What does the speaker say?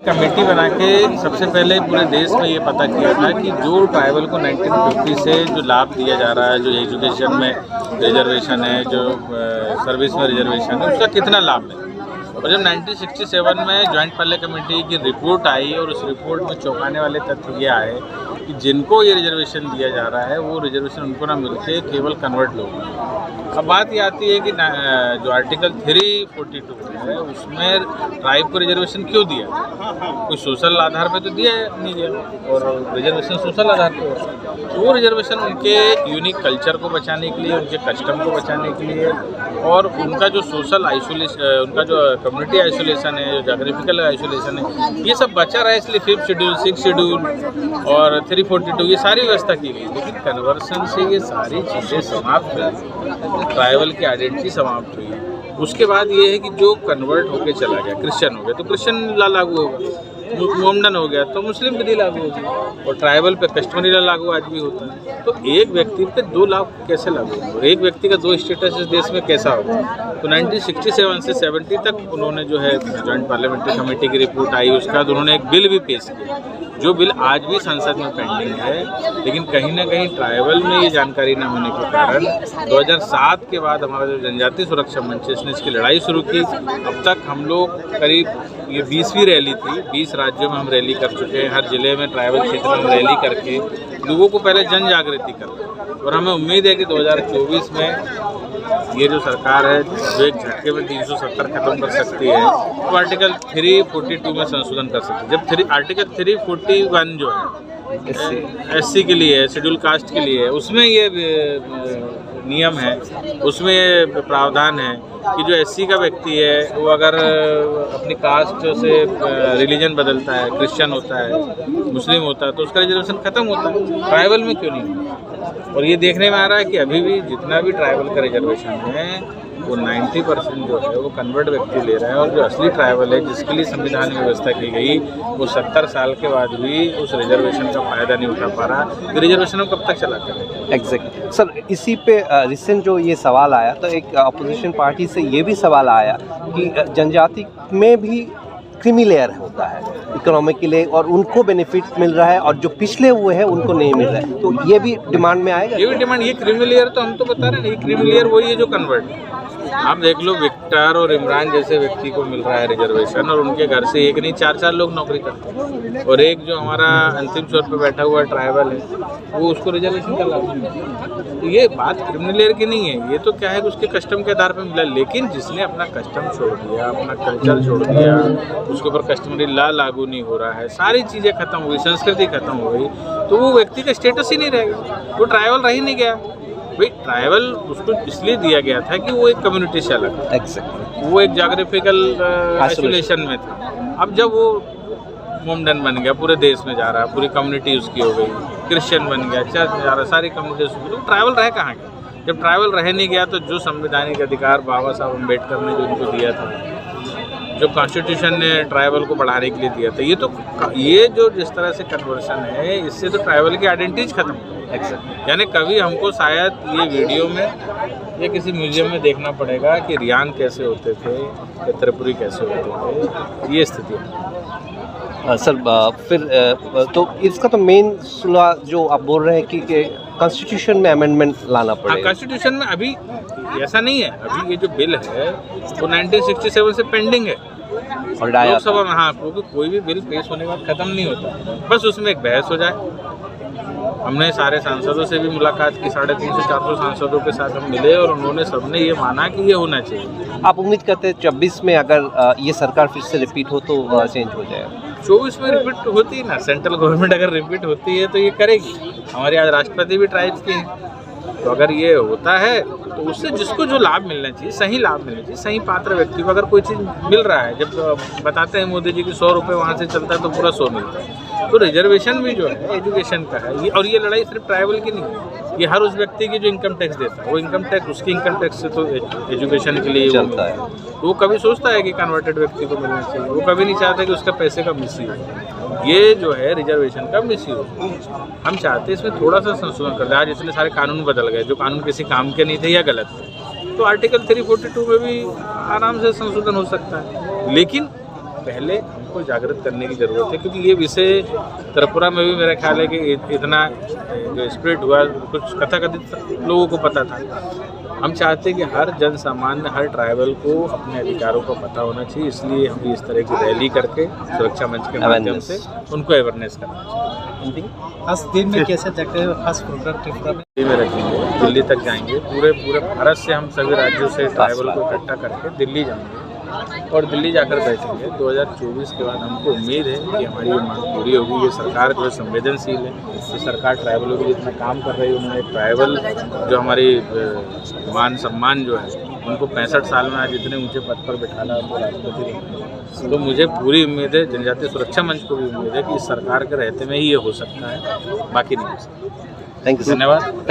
Committee बना के सबसे पहले पूरे देश में ये पता किया था कि जो ट्राइबल को 1950 से जो लाभ दिया जा रहा है, जो एजुकेशन में रिजर्वेशन है, जो सर्विस में रिजर्वेशन है, उसका कितना लाभ है। और जब 1967 में जॉइंट पार्लियामेंट्री कमेटी की रिपोर्ट आई और उस रिपोर्ट में चौंकाने वाले तथ्य ये आए कि जिनको ये रिजर्वेशन दिया जा रहा है वो रिजर्वेशन उनको ना मिलके केवल कन्वर्ट लोग हैं। अब बात ये आती है कि जो आर्टिकल 342 है उसमें ट्राइब को रिजर्वेशन क्यों दिया, कोई सोशल आधार पे तो दिया नहीं गया, और रिजर्वेशन सोशल आधार पे हो तो वो रिजर्वेशन उनके यूनिक कल्चर को बचाने के लिए, उनके कस्टम को बचाने के लिए, और उनका जो सोशल आइसोलेशन, उनका जो कम्युनिटी आइसोलेशन है, जो जोग्राफिकल आइसोलेशन है, ये सब बचा रहा है। इसलिए 5th शेड्यूल, 6th शेड्यूल और 342 ये सारी व्यवस्था की गई। लेकिन कन्वर्सन से ये सारी चीज़ें समाप्त हुई, ट्राइबल की आइडेंटिटी समाप्त हुई। उसके बाद ये है कि जो कन्वर्ट होके चला गया, क्रिश्चियन हो गया तो क्रिश्चियन ला लागू होगा, मोमडन हो गया तो मुस्लिम विधि लागू होगी, और ट्राइबल पे कस्टमरी ला लागू आज भी होता है। तो एक व्यक्ति पे 2 लाख कैसे लागू होगा, और एक व्यक्ति का 2 स्टेटस इस देश में कैसा होगा। तो 1967 से 70 तक उन्होंने जो है जॉइंट पार्लियामेंट्री कमेटी की रिपोर्ट आई, उसके बाद उन्होंने एक बिल भी पेश किया, जो बिल आज भी संसद में पेंडिंग है। लेकिन कहीं ना कहीं ट्राइबल में ये जानकारी न होने के कारण 2007 के बाद हमारा जो जनजातीय सुरक्षा मंच इसने इसकी लड़ाई शुरू की। अब तक हम लोग करीब ये 20वीं रैली थी, 20 राज्यों में हम रैली कर चुके हैं। हर जिले में ट्राइबल क्षेत्र में रैली करके लोगों को पहले जन जागृति कर, और हमें उम्मीद है कि 2024 में ये जो सरकार है जो एक झटके में 370 खत्म कर सकती है, तो आर्टिकल 342 में संशोधन कर सकती है। जब आर्टिकल 341 जो है SC के लिए, शेड्यूल कास्ट के लिए, उसमें ये नियम है, उसमें ये प्रावधान है कि जो SC का व्यक्ति है वो अगर अपनी कास्ट से रिलीजन बदलता है, क्रिश्चियन होता है, मुस्लिम होता है, तो उसका रिजर्वेशन खत्म होता है। ट्राइबल में क्यों नहीं होता। और ये देखने में आ रहा है कि अभी भी जितना भी ट्राइबल का रिजर्वेशन है वो 90% जो है वो कन्वर्ट व्यक्ति ले रहा है, और जो असली ट्राइबल है जिसके लिए संविधान में व्यवस्था की गई वो 70 साल के बाद भी उस रिजर्वेशन का फायदा नहीं उठा पा रहा। तो रिजर्वेशन कब तक चला करें। एग्जैक्टली सर, इसी पे रिसेंट जो ये सवाल आया तो एक अपोजिशन पार्टी से ये भी सवाल आया कि जनजाति में भी क्रीमी लेयर होता है इकोनॉमिकली, और उनको बेनिफिट मिल रहा है, और जो पिछले हुए हैं उनको नहीं मिल रहा है। तो ये भी डिमांड में आएगा। ये भी डिमांड, ये क्रीमी लेयर तो हम तो बता रहे हैं, ये क्रीमी लेयर वही है जो कन्वर्ट है। आप देख लो, विक्टर और इमरान जैसे व्यक्ति को मिल रहा है रिजर्वेशन, और उनके घर से एक नहीं 4-4 लोग नौकरी करते हैं, और एक जो हमारा अंतिम छोर पे बैठा हुआ ट्राइबल है वो उसको रिजर्वेशन का लाभ नहीं मिलता। तो ये बात क्रिमिनल लेयर की नहीं है, ये तो क्या है कि उसके कस्टम के आधार पर मिला। लेकिन जिसने अपना कस्टम छोड़ दिया, अपना कल्चर छोड़ दिया, उसके ऊपर कस्टमरी लॉ लागू नहीं हो रहा है, सारी चीज़ें खत्म हो गई, संस्कृति खत्म हो गई, तो वो व्यक्ति का स्टेटस ही नहीं रहेगा, वो ट्राइबल रह ही नहीं गया। भाई ट्राइबल उसको इसलिए दिया गया था कि वो एक कम्युनिटी से अलग था, वो एक जोग्राफिकल आइसोलेशन में था। अब जब वो मोमडन बन गया, पूरे देश में जा रहा है, पूरी कम्युनिटी उसकी हो गई, क्रिश्चियन बन गया, चर्च जा रहा, सारी कम्युनिटी उसकी, तो ट्राइबल रह कहाँ गया। जब ट्राइबल रह नहीं गया तो जो संवैधानिक अधिकार बाबा साहब अम्बेडकर ने जो उनको दिया था, जो कॉन्स्टिट्यूशन ने ट्राइबल को बढ़ाने के लिए दिया था, ये जो जिस तरह से कन्वर्सन है, इससे तो ट्राइबल की आइडेंटिटीज खत्म हो। यानी कभी हमको शायद ये वीडियो में या किसी म्यूजियम में देखना पड़ेगा कि रियांग कैसे होते थे या त्रिपुरी कैसे होते थे, ये स्थिति है। सर फिर तो इसका तो मेन सुलह जो आप बोल रहे हैं कि कॉन्स्टिट्यूशन में अमेंडमेंट लाना पड़ेगा। कॉन्स्टिट्यूशन में अभी ऐसा नहीं है, अभी ये जो बिल है वो 1967 से पेंडिंग है और लोकसभा में। हाँ, क्योंकि कोई भी बिल पेश होने के बाद खत्म नहीं होता, बस उसमें एक बहस हो जाए। हमने सारे सांसदों से भी मुलाकात की, 350-400 सांसदों के साथ हम मिले, और उन्होंने सबने ये माना कि ये होना चाहिए। आप उम्मीद करते हैं 24 में अगर ये सरकार फिर से रिपीट हो तो चेंज हो जाएगा? 24 में रिपीट होती है ना, सेंट्रल गवर्नमेंट अगर रिपीट होती है तो ये करेगी। हमारे आज राष्ट्रपति भी ट्राइब्स के हैं, तो अगर ये होता है तो उससे जिसको जो लाभ मिलना चाहिए, सही लाभ मिलना चाहिए, सही पात्र व्यक्ति को अगर कोई चीज़ मिल रहा है, जब बताते हैं मोदी जी की 100 रुपये वहाँ से चलता है तो पूरा 100 मिलता है, तो रिजर्वेशन भी जो है एजुकेशन का है ये। और ये लड़ाई सिर्फ ट्राइबल की नहीं है, ये हर उस व्यक्ति की जो इनकम टैक्स देता है, वो इनकम टैक्स, उसकी इनकम टैक्स से तो एजुकेशन के लिए चलता है। तो वो कभी सोचता है कि कन्वर्टेड व्यक्ति को मिलना चाहिए, वो कभी नहीं चाहता कि उसका पैसे का मिसयूज। ये जो है रिजर्वेशन का मिसयूज, हम चाहते हैं इसमें थोड़ा सा संशोधन कर दे। आज इतने सारे कानून बदल गए, जो कानून किसी काम के नहीं थे या गलत थे, तो आर्टिकल 342 में भी आराम से संशोधन हो सकता है। लेकिन पहले हमको जागृत करने की ज़रूरत है, क्योंकि ये विषय त्रिपुरा में भी मेरा ख्याल है कि इतना जो स्प्रेड हुआ कुछ कथाकथित लोगों को पता था। हम चाहते हैं कि हर जन सामान्य, हर ट्राइबल को अपने अधिकारों का पता होना चाहिए, इसलिए हम इस तरह की रैली करके सुरक्षा मंच के माध्यम से उनको अवेयरनेस करना चाहिए। आज दिन में कैसे देखते हैं? खास प्रोग्राम त्रिपुरा दिल्ली में रखेंगे, दिल्ली तक जाएंगे, पूरे भारत से हम सभी राज्यों से ट्राइबल को इकट्ठा करके दिल्ली जाएंगे और दिल्ली जाकर बैठेंगे। 2024 के बाद हमको उम्मीद है कि हमारी ये मांग पूरी होगी। ये सरकार जो है संवेदनशील है, ये सरकार ट्राइबलों के लिए इतना काम कर रही है। उन्होंने ट्राइबल जो हमारी मान सम्मान जो है उनको 65 साल में आज इतने ऊंचे पद पर बैठाना, उनको राष्ट्रपति बनाना। तो मुझे पूरी उम्मीद है, जनजातीय सुरक्षा मंच को भी उम्मीद है कि इस सरकार के रहते में ही ये हो सकता है, बाकी नहीं हो सकता। थैंक यू, धन्यवाद।